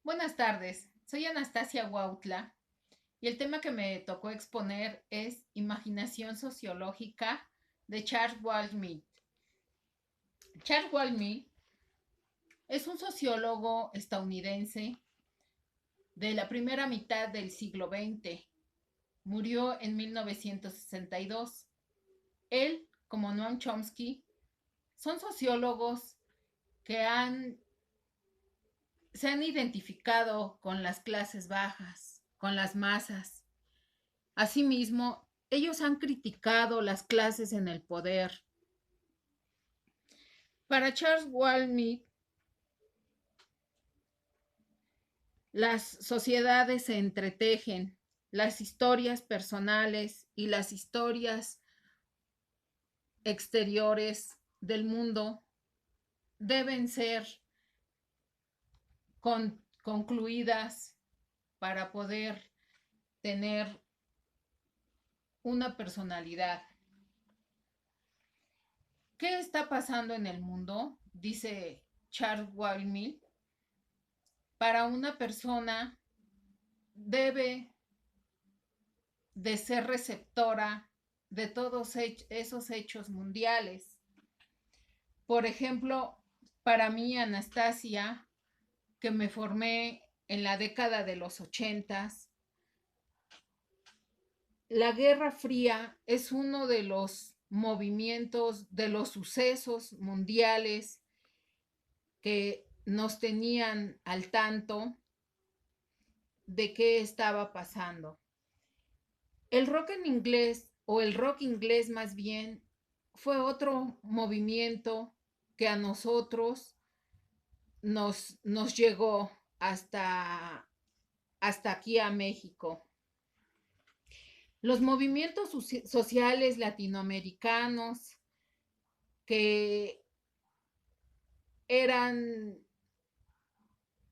Buenas tardes, soy Anastasia Huautla y el tema que me tocó exponer es Imaginación sociológica de Charles Walmsley. Charles Walmsley es un sociólogo estadounidense de la primera mitad del siglo XX. Murió en 1962. Él, como Noam Chomsky, son sociólogos que se han identificado con las clases bajas, con las masas. Asimismo, ellos han criticado las clases en el poder. Para Charles Walmsley, las sociedades se entretejen, las historias personales y las historias exteriores del mundo deben ser concluidas para poder tener una personalidad. ¿Qué está pasando en el mundo? Dice Charles Walmsley. Para una persona debe de ser receptora de todos esos hechos mundiales. Por ejemplo, para mí, Anastasia, que me formé en la década de los 80, la Guerra Fría es uno de los movimientos, de los sucesos mundiales que nos tenían al tanto de qué estaba pasando. El rock en inglés, o el rock inglés más bien, fue otro movimiento que a nosotros nos llegó hasta aquí a México. Los movimientos sociales latinoamericanos que eran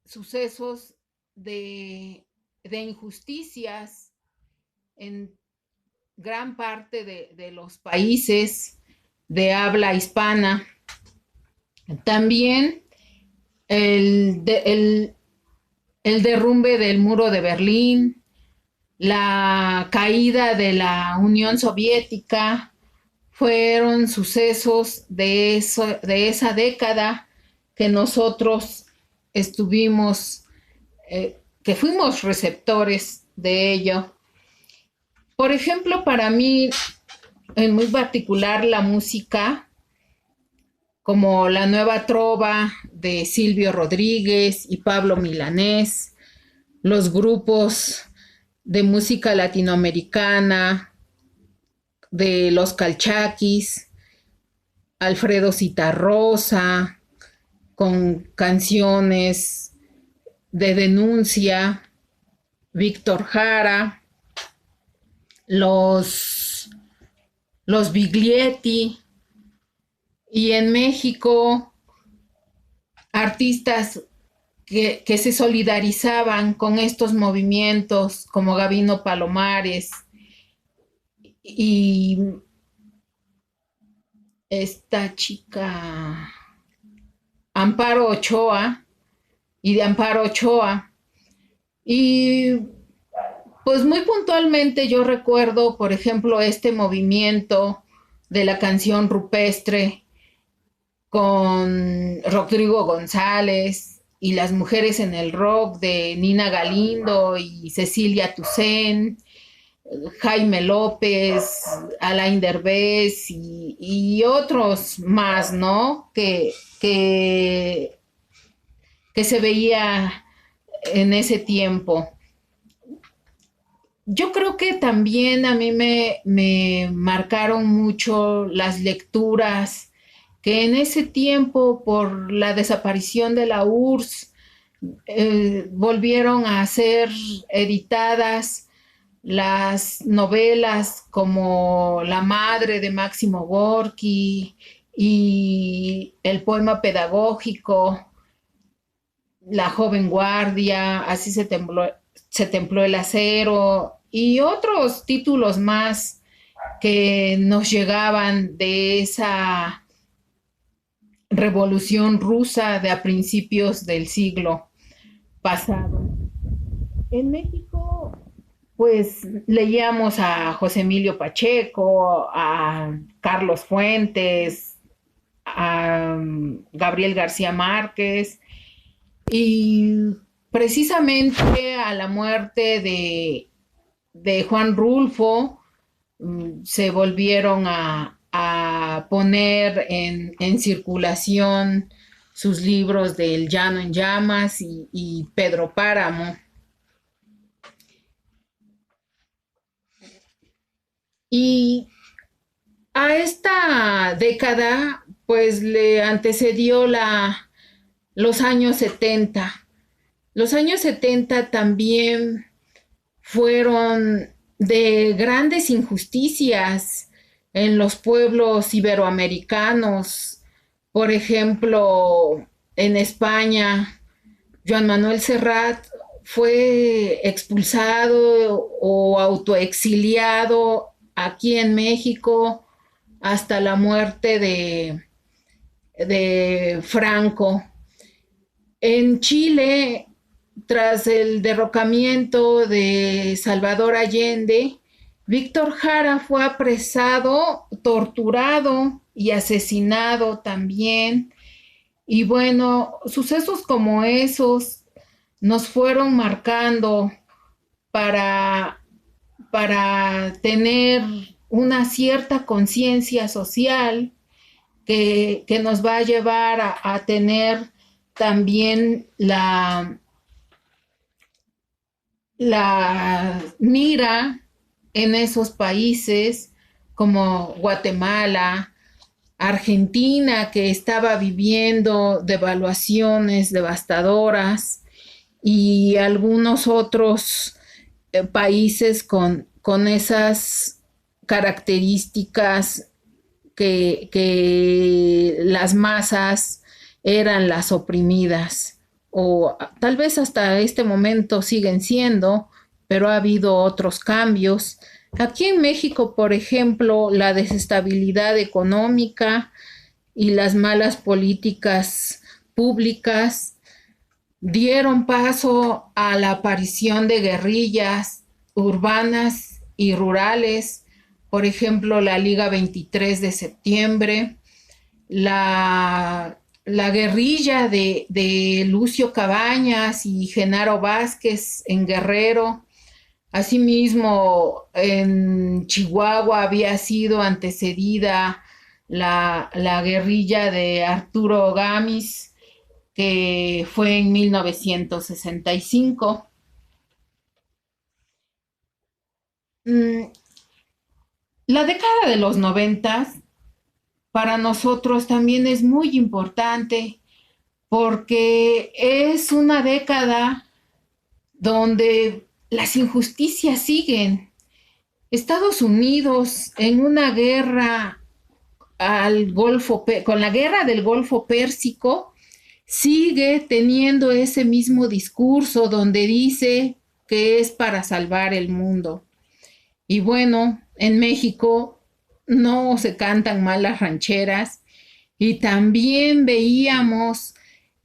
sucesos de injusticias en gran parte de los países de habla hispana. También el derrumbe del muro de Berlín, la caída de la Unión Soviética, fueron sucesos de esa década que nosotros estuvimos, que fuimos receptores de ello. Por ejemplo, para mí, en muy particular, la música, como la Nueva Trova de Silvio Rodríguez y Pablo Milanés, los grupos de música latinoamericana, de los Calchaquis, Alfredo Citarrosa, con canciones de denuncia, Víctor Jara, los Biglietti, y en México artistas que se solidarizaban con estos movimientos como Gabino Palomares y esta chica Amparo Ochoa, y de Amparo Ochoa. Y pues muy puntualmente yo recuerdo, por ejemplo, este movimiento de la canción rupestre con Rodrigo González y las mujeres en el rock de Nina Galindo y Cecilia Toussaint, Jaime López, Alain Derbez y otros más, ¿no? Que se veía en ese tiempo. Yo creo que también a mí me marcaron mucho las lecturas que en ese tiempo, por la desaparición de la URSS, volvieron a ser editadas las novelas como La madre de Máximo Gorki y el poema pedagógico La joven guardia, Así se templó el acero y otros títulos más que nos llegaban de esa revolución rusa de a principios del siglo. pasado. En México, pues leíamos a José Emilio Pacheco, a Carlos Fuentes, a Gabriel García Márquez, y precisamente a la muerte de Juan Rulfo se volvieron a poner en circulación sus libros del Llano en Llamas y Pedro Páramo. Y a esta década, pues le antecedió los años 70. Los años 70 también fueron de grandes injusticias en los pueblos iberoamericanos. Por ejemplo, en España, Joan Manuel Serrat fue expulsado o autoexiliado. Aquí en México hasta la muerte de Franco. En Chile, tras el derrocamiento de Salvador Allende, Víctor Jara fue apresado, torturado y asesinado también. Y bueno, sucesos como esos nos fueron marcando para, para tener una cierta conciencia social que nos va a llevar a tener también la mira en esos países como Guatemala, Argentina, que estaba viviendo devaluaciones devastadoras, y algunos otros países con esas características que las masas eran las oprimidas, o tal vez hasta este momento siguen siendo, pero ha habido otros cambios. Aquí en México, por ejemplo, la desestabilidad económica y las malas políticas públicas dieron paso a la aparición de guerrillas urbanas y rurales, por ejemplo, la Liga 23 de septiembre, la guerrilla de Lucio Cabañas y Genaro Vázquez en Guerrero. Asimismo, en Chihuahua había sido antecedida la guerrilla de Arturo Gamis, que fue en 1965. La década de los 90 para nosotros también es muy importante porque es una década donde las injusticias siguen. Estados Unidos en una guerra con la guerra del Golfo Pérsico sigue teniendo ese mismo discurso donde dice que es para salvar el mundo. Y bueno, en México no se cantan mal las rancheras, y también veíamos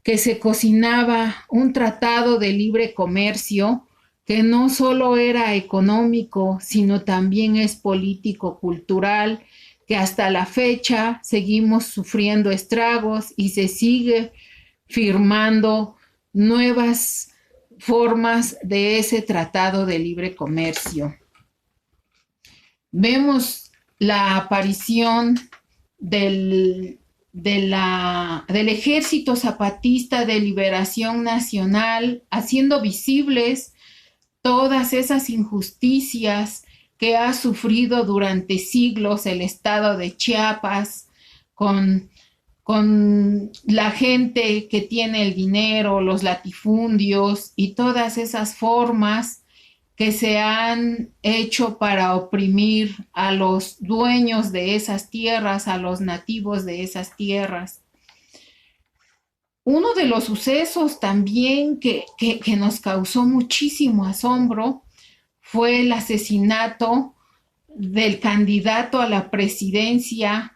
que se cocinaba un tratado de libre comercio que no solo era económico, sino también es político, cultural, que hasta la fecha seguimos sufriendo estragos y se sigue firmando nuevas formas de ese tratado de libre comercio. Vemos la aparición del Ejército Zapatista de Liberación Nacional, haciendo visibles todas esas injusticias que ha sufrido durante siglos el estado de Chiapas, con la gente que tiene el dinero, los latifundios y todas esas formas que se han hecho para oprimir a los dueños de esas tierras, a los nativos de esas tierras. Uno de los sucesos también que nos causó muchísimo asombro fue el asesinato del candidato a la presidencia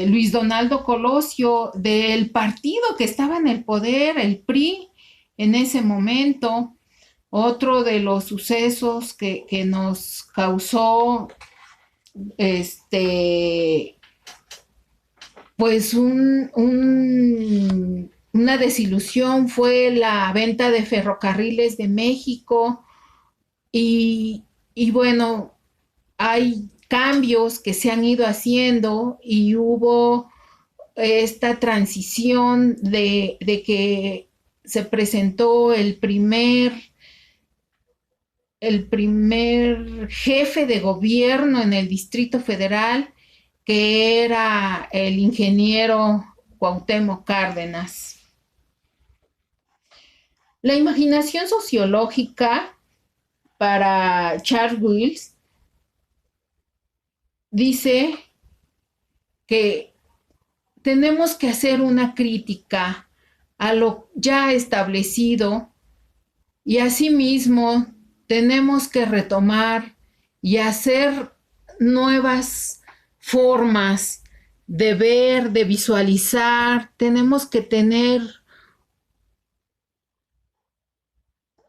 Luis Donaldo Colosio, del partido que estaba en el poder, el PRI, en ese momento. Otro de los sucesos que nos causó pues una desilusión fue la venta de Ferrocarriles de México y bueno, hay cambios que se han ido haciendo y hubo esta transición de que se presentó el primer jefe de gobierno en el Distrito Federal, que era el ingeniero Cuauhtémoc Cárdenas. La imaginación sociológica para Charles Wills dice que tenemos que hacer una crítica a lo ya establecido y asimismo tenemos que retomar y hacer nuevas formas de ver, de visualizar. Tenemos que tener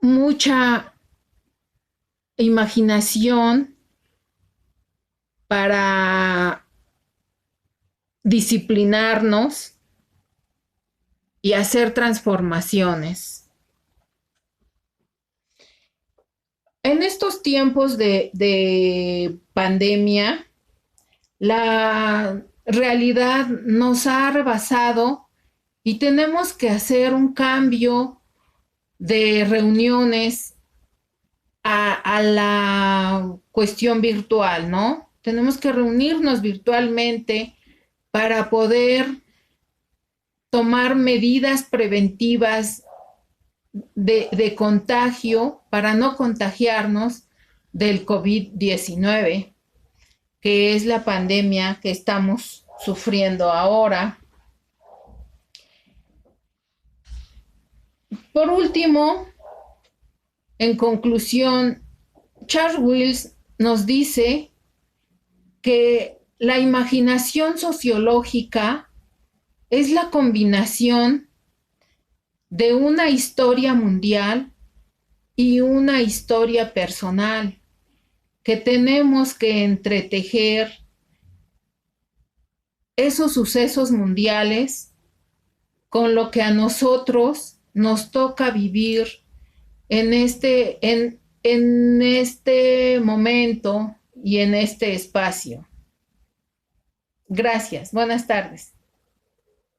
mucha imaginación para disciplinarnos y hacer transformaciones. En estos tiempos de pandemia, la realidad nos ha rebasado y tenemos que hacer un cambio de reuniones a la cuestión virtual, ¿no? Tenemos que reunirnos virtualmente para poder tomar medidas preventivas de contagio para no contagiarnos del COVID-19, que es la pandemia que estamos sufriendo ahora. Por último, en conclusión, Charles Wills nos dice que la imaginación sociológica es la combinación de una historia mundial y una historia personal, que tenemos que entretejer esos sucesos mundiales con lo que a nosotros nos toca vivir en este momento y en este espacio. Gracias. Buenas tardes.